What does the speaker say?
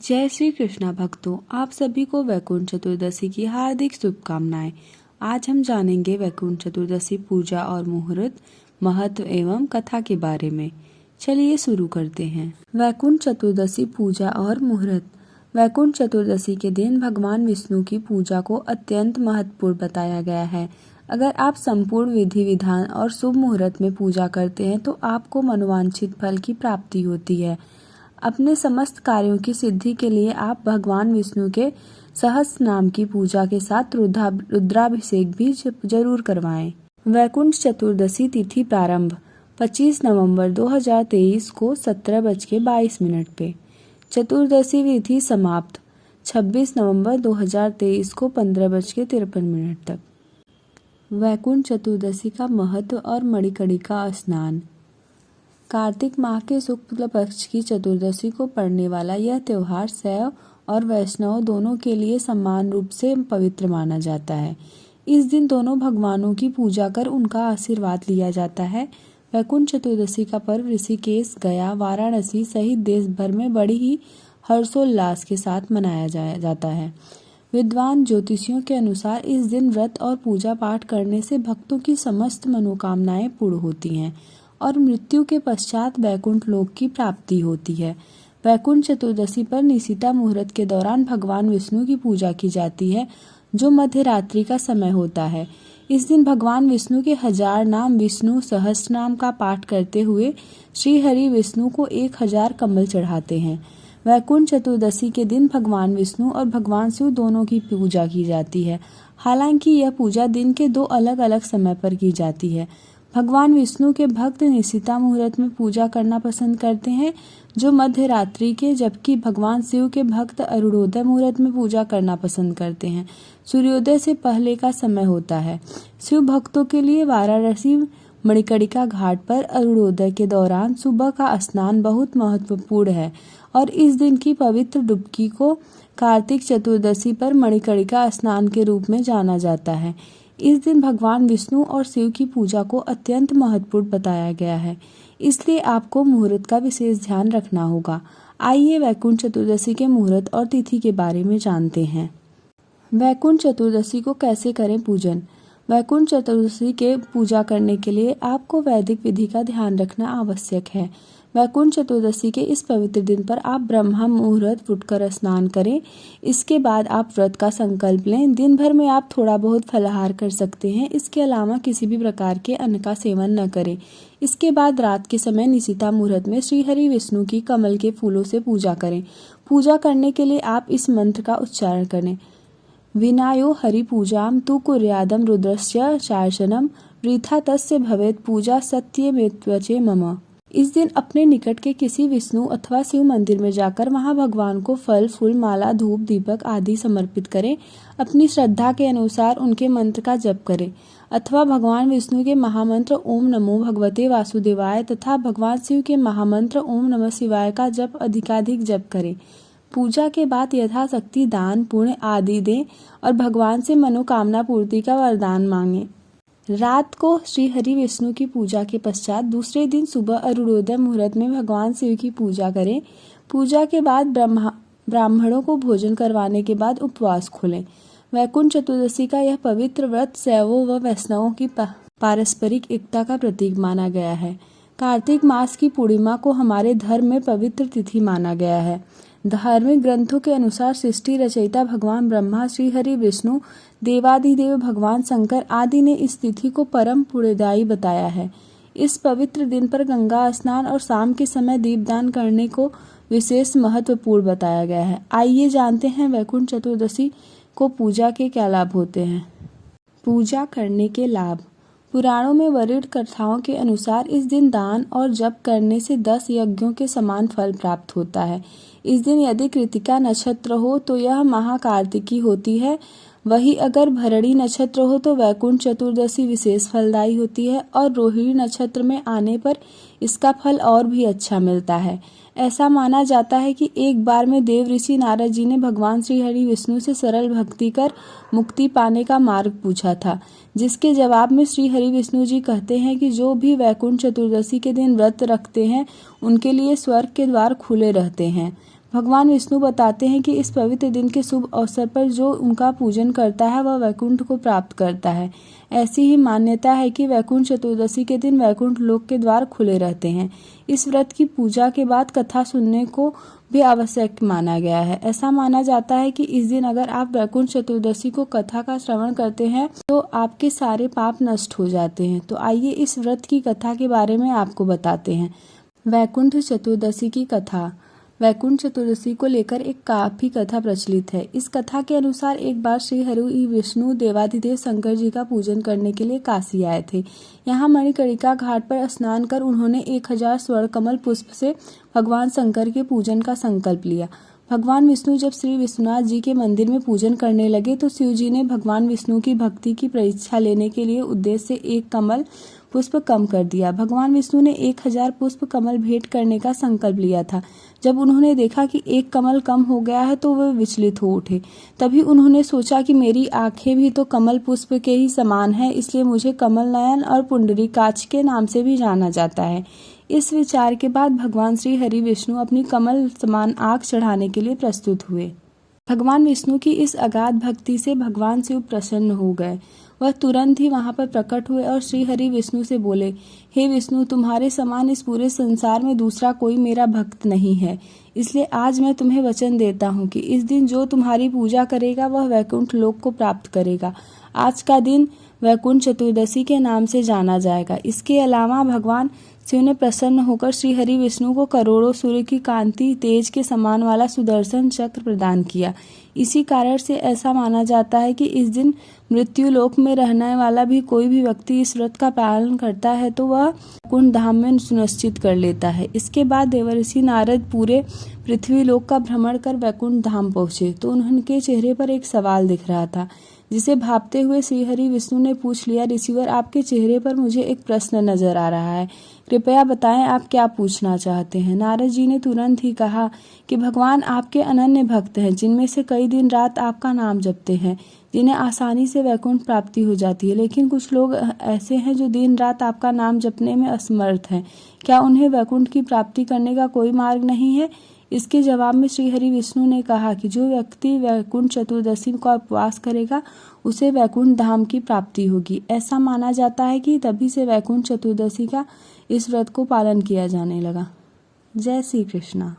जय श्री कृष्णा भक्तों, आप सभी को वैकुंठ चतुर्दशी की हार्दिक शुभकामनाएं। आज हम जानेंगे वैकुंठ चतुर्दशी पूजा और मुहूर्त, महत्व एवं कथा के बारे में। चलिए शुरू करते हैं। वैकुंठ चतुर्दशी पूजा और मुहूर्त। वैकुंठ चतुर्दशी के दिन भगवान विष्णु की पूजा को अत्यंत महत्वपूर्ण बताया गया है। अगर आप संपूर्ण विधि विधान और शुभ मुहूर्त में पूजा करते हैं तो आपको मनोवांछित फल की प्राप्ति होती है। अपने समस्त कार्यों की सिद्धि के लिए आप भगवान विष्णु के सहस्त्र नाम की पूजा के साथ रुद्राभिषेक भी जरूर करवाएं। वैकुंठ चतुर्दशी तिथि प्रारंभ 25 नवंबर 2023 को 17:22 पे। चतुर्दशी विधि समाप्त 26 नवंबर 2023 को 15:53 तक। वैकुंठ चतुर्दशी का महत्व और मणिकर्णिका स्नान। कार्तिक माह के शुक्ल पक्ष की चतुर्दशी को पड़ने वाला यह त्योहार शैव और वैष्णव दोनों के लिए समान रूप से पवित्र माना जाता है। इस दिन दोनों भगवानों की पूजा कर उनका आशीर्वाद लिया जाता है। वैकुंठ चतुर्दशी का पर्व ऋषिकेश, गया, वाराणसी सहित देश भर में बड़ी ही हर्षोल्लास के साथ मनाया जाता है। विद्वान ज्योतिषियों के अनुसार इस दिन व्रत और पूजा पाठ करने से भक्तों की समस्त मनोकामनाएं पूर्ण होती हैं और मृत्यु के पश्चात वैकुंठ लोक की प्राप्ति होती है। वैकुंठ चतुर्दशी पर निशिता मुहूर्त के दौरान भगवान विष्णु की पूजा की जाती है, जो मध्य रात्रि का समय होता है। इस दिन भगवान विष्णु के 1000 नाम विष्णु सहस्त्र नाम का पाठ करते हुए श्री हरि विष्णु को 1000 कमल चढ़ाते हैं। वैकुंठ चतुर्दशी के दिन भगवान विष्णु और भगवान शिव दोनों की पूजा की जाती है। हालांकि यह पूजा दिन के 2 अलग अलग समय पर की जाती है। भगवान विष्णु के भक्त निशिता मुहूर्त में पूजा करना पसंद करते हैं, जो मध्य रात्रि के, जबकि भगवान शिव के भक्त अरुणोदय मुहूर्त में पूजा करना पसंद करते हैं। सूर्योदय से पहले का समय होता है। शिव भक्तों के लिए वाराणसी मणिकर्णिका घाट पर अरुणोदय के दौरान सुबह का स्नान बहुत महत्वपूर्ण है और इस दिन की पवित्र डुबकी को कार्तिक चतुर्दशी पर मणिकर्णिका स्नान के रूप में जाना जाता है। इस दिन भगवान विष्णु और शिव की पूजा को अत्यंत महत्वपूर्ण बताया गया है, इसलिए आपको मुहूर्त का विशेष ध्यान रखना होगा। आइए वैकुंठ चतुर्दशी के मुहूर्त और तिथि के बारे में जानते हैं। वैकुंठ चतुर्दशी को कैसे करें पूजन। वैकुंठ चतुर्दशी के पूजा करने के लिए आपको वैदिक विधि का ध्यान रखना आवश्यक है। वैकुंठ चतुर्दशी के इस पवित्र दिन पर आप ब्रह्म मुहूर्त उठकर स्नान करें। इसके बाद आप व्रत का संकल्प लें। दिन भर में आप थोड़ा बहुत फलाहार कर सकते हैं। इसके अलावा किसी भी प्रकार के अन्न का सेवन न करें। इसके बाद रात के समय निशिता मुहूर्त में श्री हरि विष्णु की कमल के फूलों से पूजा करें। पूजा करने के लिए आप इस मंत्र का उच्चारण करें। विनायो हरि पूजाम तु कुर्यादम रुद्रस्य चार्चनम वृथा तस्य भवेत् पूजा सत्यमेत्वचे मम। इस दिन अपने निकट के किसी विष्णु अथवा शिव मंदिर में जाकर वहां भगवान को फल, फूल, माला, धूप, दीपक आदि समर्पित करें। अपनी श्रद्धा के अनुसार उनके मंत्र का जप करें अथवा भगवान विष्णु के महामंत्र ओम नमो भगवते वासुदेवाय तथा भगवान शिव के महामंत्र ओम नमः शिवाय का जप अधिकाधिक जप करें। पूजा के बाद यथाशक्ति दान, पुण्य आदि दें और भगवान से मनोकामना पूर्ति का वरदान मांगें। रात को श्री हरि विष्णु की पूजा के पश्चात दूसरे दिन सुबह अरुणोदय मुहूर्त में भगवान शिव की पूजा करें। पूजा के बाद ब्राह्मणों को भोजन करवाने के बाद उपवास खोलें। वैकुंठ चतुर्दशी का यह पवित्र व्रत शैवों व वैष्णवों की पारस्परिक एकता का प्रतीक माना गया है। कार्तिक मास की पूर्णिमा को हमारे धर्म में पवित्र तिथि माना गया है। धार्मिक ग्रंथों के अनुसार सृष्टि रचयिता भगवान ब्रह्मा, श्री हरि विष्णु, देवाधिदेव भगवान शंकर आदि ने इस तिथि को परम पुण्यदायी बताया है। इस पवित्र दिन पर गंगा स्नान और शाम के समय दीपदान करने को विशेष महत्वपूर्ण बताया गया है। आइए जानते हैं वैकुंठ चतुर्दशी को पूजा के क्या लाभ होते हैं। पूजा करने के लाभ। पुराणों में वर्णित कथाओं के अनुसार इस दिन दान और जप करने से 10 यज्ञों के समान फल प्राप्त होता है। इस दिन यदि कृतिका नक्षत्र हो तो यह महाकार्तिकी होती है। वही अगर भरणी नक्षत्र हो तो वैकुंठ चतुर्दशी विशेष फलदायी होती है और रोहिणी नक्षत्र में आने पर इसका फल और भी अच्छा मिलता है। ऐसा माना जाता है कि एक बार में देव ऋषि नारद जी ने भगवान श्री हरि विष्णु से सरल भक्ति कर मुक्ति पाने का मार्ग पूछा था, जिसके जवाब में श्री हरि विष्णु जी कहते हैं कि जो भी वैकुंठ चतुर्दशी के दिन व्रत रखते हैं उनके लिए स्वर्ग के द्वार खुले रहते हैं। भगवान विष्णु बताते हैं कि इस पवित्र दिन के शुभ अवसर पर जो उनका पूजन करता है वह वैकुंठ को प्राप्त करता है। ऐसी ही मान्यता है कि वैकुंठ चतुर्दशी के दिन वैकुंठ लोक के द्वार खुले रहते हैं। इस व्रत की पूजा के बाद कथा सुनने को भी आवश्यक माना गया है। ऐसा माना जाता है कि इस दिन अगर आप वैकुंठ चतुर्दशी को कथा का श्रवण करते हैं तो आपके सारे पाप नष्ट हो जाते हैं। तो आइए इस व्रत की कथा के बारे में आपको बताते हैं। वैकुंठ चतुर्दशी की कथा। वैकुंठ चतुर्दशी को लेकर एक काफी कथा प्रचलित है। इस कथा के अनुसार एक बार श्री हरि विष्णु देवाधिदेव शंकर जी का पूजन करने के लिए काशी आए थे। यहाँ मणिकर्णिका घाट पर स्नान कर उन्होंने 1000 स्वर्ण कमल पुष्प से भगवान शंकर के पूजन का संकल्प लिया। भगवान विष्णु जब श्री विश्वनाथ जी के मंदिर में पूजन करने लगे तो शिव जी ने भगवान विष्णु की भक्ति की परीक्षा लेने के लिए उद्देश्य से एक कमल पुष्प कम कर दिया। भगवान विष्णु ने 1000 पुष्प कमल भेंट करने का संकल्प लिया था। जब उन्होंने देखा कि एक कमल कम हो गया है तो वे विचलित हो उठे। तभी उन्होंने सोचा कि मेरी आंखें भी तो कमल पुष्प के ही समान है, इसलिए मुझे कमल नयन और पुंडरीकाक्ष के नाम से भी जाना जाता है। इस विचार के बाद भगवान श्री हरि विष्णु अपनी कमल समान आंख चढ़ाने के लिए प्रस्तुत हुए। भगवान विष्णु की इस अगाध भक्ति से भगवान शिव प्रसन्न हो गए। वह तुरंत ही वहां पर प्रकट हुए और श्री हरि विष्णु से बोले, हे विष्णु, तुम्हारे समान इस पूरे संसार में दूसरा कोई मेरा भक्त नहीं है। इसलिए आज मैं तुम्हें वचन देता हूँ कि इस दिन जो तुम्हारी पूजा करेगा वह वैकुंठ लोक को प्राप्त करेगा। आज का दिन वैकुंठ चतुर्दशी के नाम से जाना जाएगा। इसके अलावा भगवान शिव ने प्रसन्न होकर श्री हरि विष्णु को करोड़ों सूर्य की कांति तेज के समान वाला सुदर्शन चक्र प्रदान किया। इसी कारण से ऐसा माना जाता है कि इस दिन मृत्यु लोक में रहने वाला भी कोई भी व्यक्ति इस व्रत का पालन करता है तो वह वैकुंठ धाम में सुनिश्चित कर लेता है। इसके बाद देवर्षि नारद पूरे पृथ्वी लोक का भ्रमण कर वैकुंठ धाम पहुंचे तो उनके चेहरे पर एक सवाल दिख रहा था, जिसे भापते हुए श्री हरि विष्णु ने पूछ लिया, ऋषिवर, आपके चेहरे पर मुझे एक प्रश्न नजर आ रहा है, कृपया बताएं आप क्या पूछना चाहते हैं। नारद जी ने तुरंत ही कहा कि भगवान आपके अनन्य भक्त हैं, जिनमें से कई दिन रात आपका नाम जपते हैं, जिन्हें आसानी से वैकुंठ प्राप्ति हो जाती है, लेकिन कुछ लोग ऐसे हैं जो दिन रात आपका नाम जपने में असमर्थ हैं। क्या उन्हें वैकुंठ की प्राप्ति करने का कोई मार्ग नहीं है? इसके जवाब में श्री हरि विष्णु ने कहा कि जो व्यक्ति वैकुंठ चतुर्दशी का उपवास करेगा उसे वैकुंठ धाम की प्राप्ति होगी। ऐसा माना जाता है कि तभी से वैकुंठ चतुर्दशी का इस व्रत को पालन किया जाने लगा। जय श्री कृष्णा।